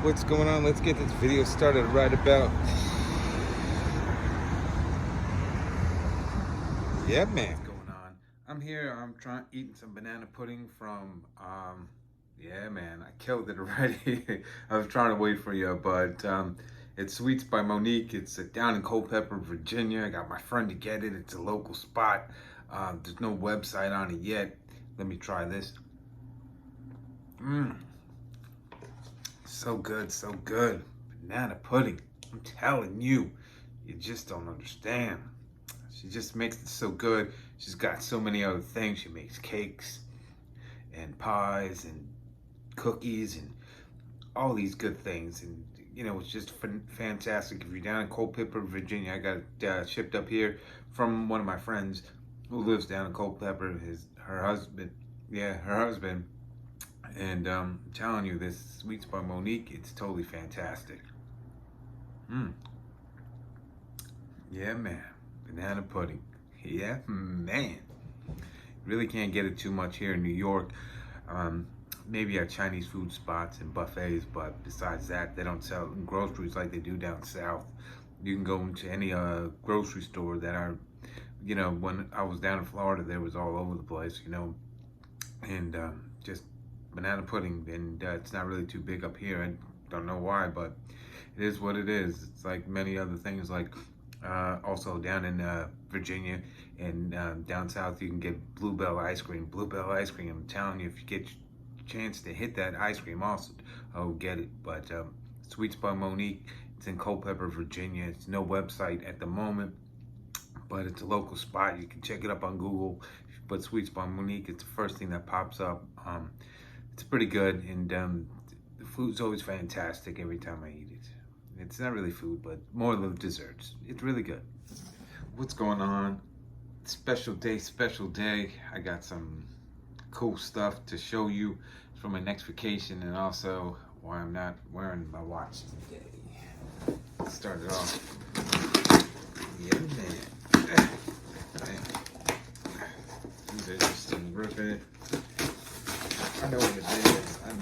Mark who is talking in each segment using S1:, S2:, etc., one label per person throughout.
S1: What's going on? Let's get this video started right about. Yeah, man. What's going on? I'm here. I'm eating some banana pudding from. Yeah, man. I killed it already. I was trying to wait for you, but it's Sweets by Monique. It's down in Culpeper, Virginia. I got my friend to get it. It's a local spot. There's no website on it yet. Let me try this. So good, so good. Banana pudding. I'm telling you, you just don't understand. She just makes it so good. She's got so many other things. She makes cakes and pies and cookies and all these good things. And, you know, it's just fantastic. If you're down in Culpeper, Virginia, I got it shipped up here from one of my friends who lives down in Culpeper. Her husband. And I'm telling you, this Sweets by Monique, it's totally fantastic. Yeah, man. Banana pudding. Yeah, man. Really can't get it too much here in New York. Maybe at Chinese food spots and buffets, but besides that, they don't sell in groceries like they do down south. You can go into any grocery store that are, you know, when I was down in Florida, there was all over the place, you know, and just banana pudding, and it's not really too big up here. I don't know why, but it is what it is. It's like many other things, like also down in Virginia and down south, you can get Bluebell ice cream. Bluebell ice cream, I'm telling you, if you get a chance to hit that ice cream, also, get it. But Sweets by Monique, it's in Culpeper, Virginia. It's no website at the moment, but it's a local spot. You can check it up on Google. But Sweets by Monique, it's the first thing that pops up. It's pretty good, and the food's always fantastic every time I eat it. It's not really food, but more of the desserts. It's really good. What's going on? Special day. I got some cool stuff to show you from my next vacation, and also why I'm not wearing my watch today. Let's start it off. Yeah, man. These are just ripping. I know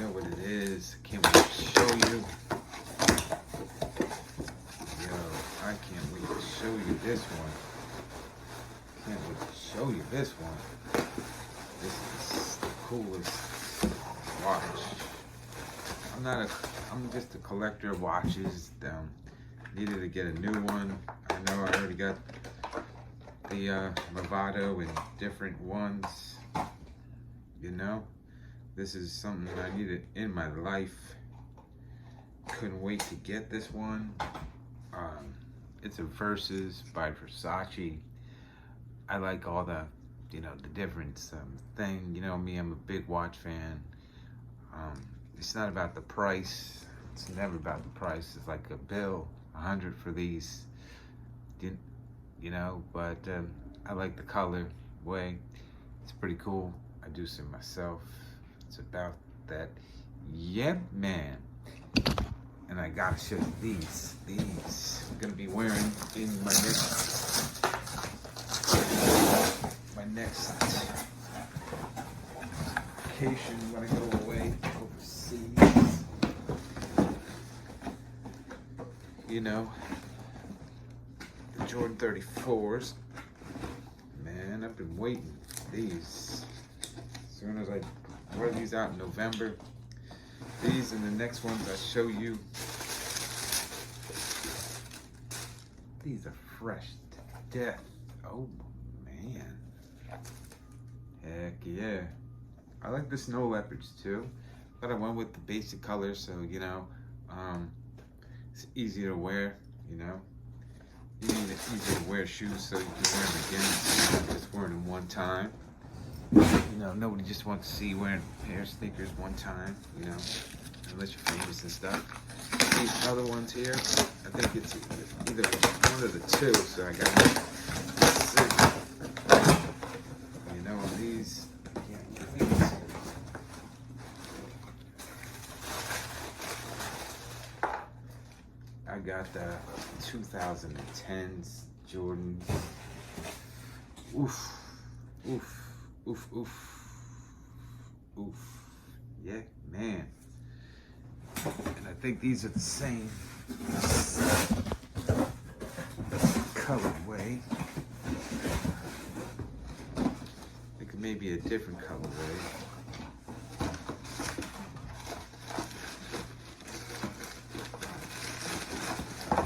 S1: what it is. Can't wait to show you. Yo, I can't wait to show you this one. This is the coolest watch. I'm just a collector of watches. Needed to get a new one. I know I already got the Movado and different ones. You know? This is something I needed in my life. Couldn't wait to get this one. It's a Versus by Versace. I like all the, you know, the different thing. You know me, I'm a big watch fan. It's not about the price. It's never about the price. It's like a bill, 100 for these. You know, but I like the color way. It's pretty cool. I do some myself. It's about that. Yeah, man. And I gotta show you these. I'm gonna be wearing in my next vacation when I go away overseas. You know, the Jordan 34s. Man, I've been waiting for these. As soon as I wear these out in November, these and the next ones I show you, these are fresh to death. Oh man, heck yeah. I like the snow leopards too, but I went with the basic colors, so you know, it's easy to wear. You know, you need an easy to wear shoes so you can wear them again. You're not just wearing them one time. You know, nobody just wants to see you wearing a pair of sneakers one time, you know, unless you're famous and stuff. These other ones here, I think it's either one of the two, so I got this. You know, these, I got the 2010s Jordan. Oof. Yeah, man. And I think these are the same colorway. I think it may be a different colorway.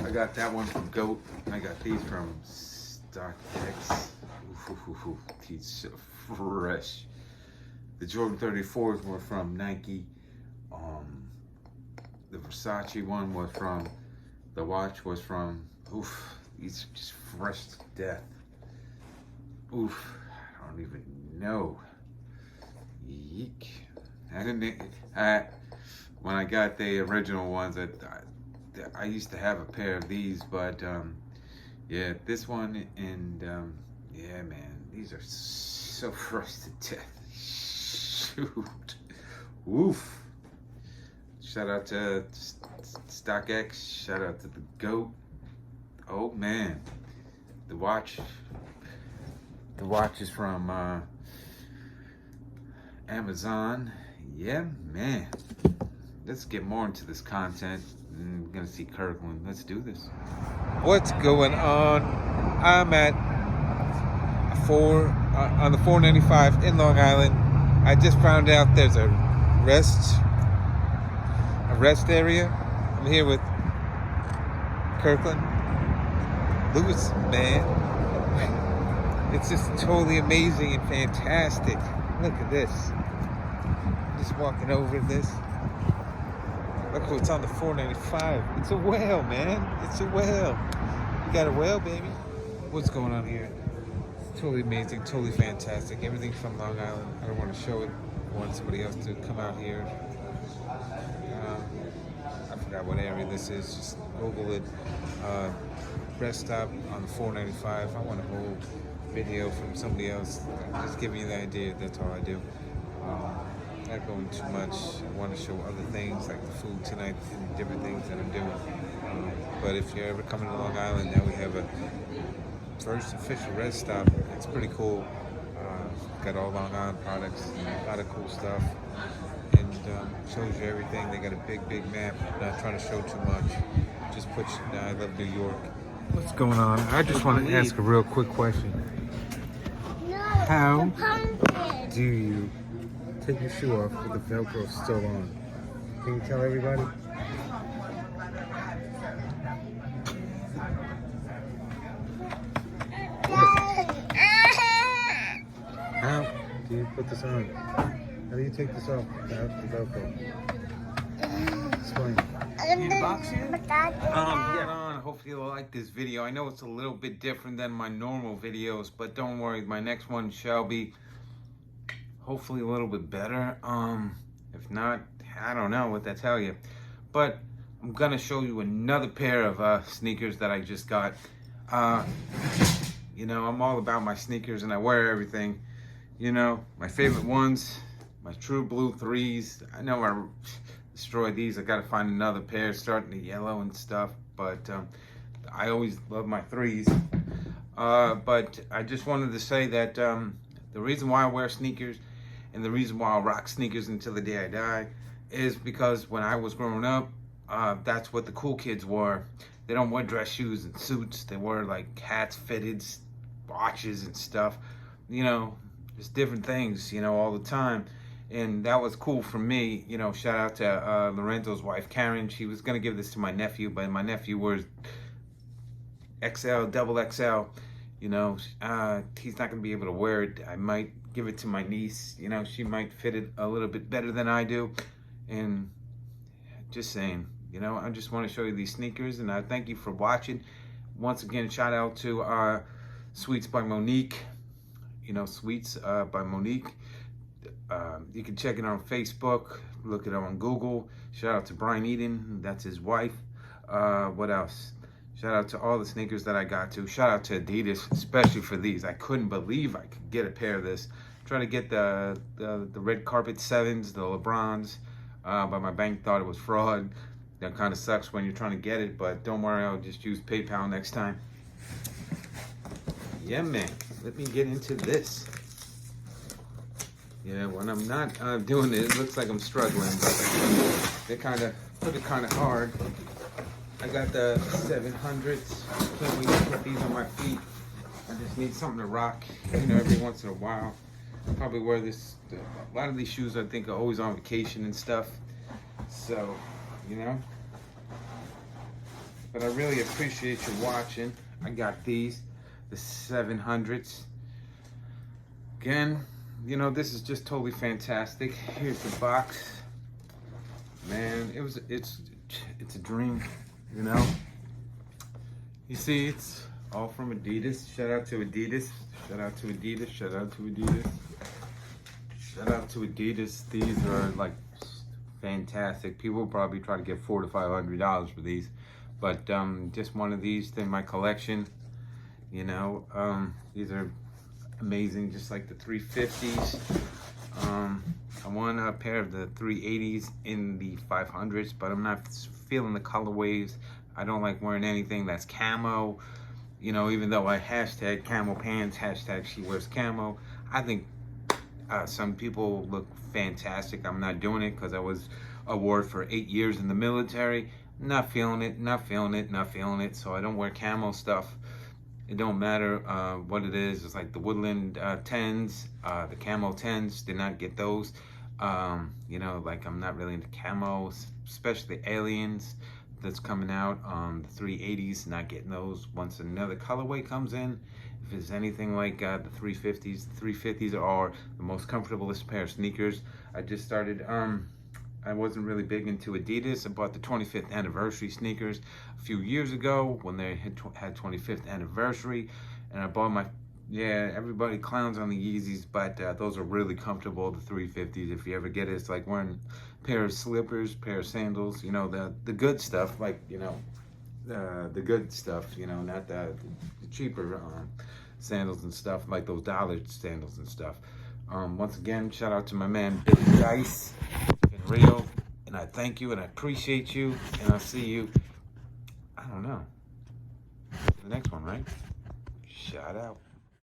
S1: I got that one from Goat. I got these from StockX. These so fresh. The Jordan 34s were from Nike. The Versace one was from, the watch was from, these are just fresh to death. I don't even know. Yeek. When I got the original ones, I used to have a pair of these, but yeah, this one, and yeah, man, these are so fresh to death. Shoot. Oof. Shout out to StockX. Shout out to the GOAT. Oh man, the watch is from Amazon. Yeah, man. Let's get more into this content. I'm gonna see Kirkland. Let's do this. What's going on? I'm at on the 495 in Long Island. I just found out there's a rest area. I'm here with Kirkland. Lewis, man. It's just totally amazing and fantastic. Look at this. Just walking over this. Look what's on the 495. It's a whale, man. It's a whale. You got a whale, baby. What's going on here? It's totally amazing, totally fantastic. Everything from Long Island. I don't want to show it. I want somebody else to come out here. I forgot what area this is. Just Google it. Rest stop on the 495. I want a whole video from somebody else. Just giving you the idea. That's all I do. Not going too much. I want to show other things like the food tonight and different things that I'm doing. But if you're ever coming to Long Island, now we have a first official rest stop. It's pretty cool. Got all Long Island products, a lot of cool stuff, and shows you everything. They got a big map. Not trying to show too much. Just put you. I love New York. What's going on? I just want to ask a real quick question. How do you take your shoe off with the Velcro still on? Can you tell everybody? How do you put this on? How do you take this off without the Velcro? Explain. Need a box here? Get on. Hopefully you'll like this video. I know it's a little bit different than my normal videos, but don't worry, my next one shall be hopefully a little bit better. If not, I don't know what to tell you. But I'm gonna show you another pair of sneakers that I just got. You know, I'm all about my sneakers and I wear everything. You know, my favorite ones, my True Blue 3s. I know I destroyed these. I gotta find another pair starting to yellow and stuff. But I always love my 3s. But I just wanted to say that the reason why I wear sneakers and the reason why I rock sneakers until the day I die is because when I was growing up, that's what the cool kids wore. They don't wear dress shoes and suits. They wear like hats, fitteds, watches and stuff. You know, just different things, you know, all the time. And that was cool for me. You know, shout out to Lorenzo's wife, Karen. She was going to give this to my nephew, but my nephew wears XL, double XL. You know, he's not going to be able to wear it. I might give it to my niece. You know, she might fit it a little bit better than I do. And just saying, you know, I just want to show you these sneakers. And I thank you for watching. Once again, shout out to Sweets by Monique. You know, Sweets by Monique. You can check it on Facebook. Look it up on Google. Shout out to Brian Eden. That's his wife. What else? Shout out to all the sneakers that I got to. Shout out to Adidas, especially for these. I couldn't believe I could get a pair of this. Trying to get the red carpet 7s, the LeBrons, but my bank thought it was fraud. That kind of sucks when you're trying to get it, but don't worry, I'll just use PayPal next time. Yeah, man. Let me get into this. Yeah, when I'm not doing it, it looks like I'm struggling, but they're kind of put it kind of hard. I got the 700s. Can't wait to put these on my feet. I just need something to rock, every once in a while. Probably wear this. A lot of these shoes I think are always on vacation and stuff. So, But I really appreciate you watching. I got these, the 700s. Again, this is just totally fantastic. Here's the box. Man, it's a dream, You see, it's all from Adidas. Shout out to Adidas. Shout out to Adidas. Shout out to Adidas. Shout out to Adidas. These are like fantastic. People will probably try to get $400 to $500 for these, but just one of these in my collection. These are amazing, just like the 350s. I want a pair of the 380s in the 500s, but I'm not feeling the colorways. I don't like wearing anything that's camo. Even though I hashtag camo pants, hashtag she wears camo, I think some people look fantastic. I'm not doing it because I was a ward for 8 years in the military. Not feeling it, not feeling it, not feeling it. So I don't wear camo stuff. It don't matter what it is. It's like the Woodland 10s, the camo 10s. Did not get those. Like I'm not really into camo, especially aliens that's coming out. The 380s, not getting those. Once another colorway comes in, if it's anything like the 350s, the 350s are the most comfortablest pair of sneakers. I just started, I wasn't really big into Adidas. I bought the 25th anniversary sneakers a few years ago when they had 25th anniversary, and I bought everybody clowns on the Yeezys, but those are really comfortable, the 350s. If you ever get it, it's like wearing a pair of slippers, pair of sandals, the good stuff, like, the good stuff, not the cheaper sandals and stuff, like those dollar sandals and stuff. Once again, shout out to my man Billy Dice in Rio, and I thank you and I appreciate you, and I'll see you, I don't know, the next one, right? Shout out.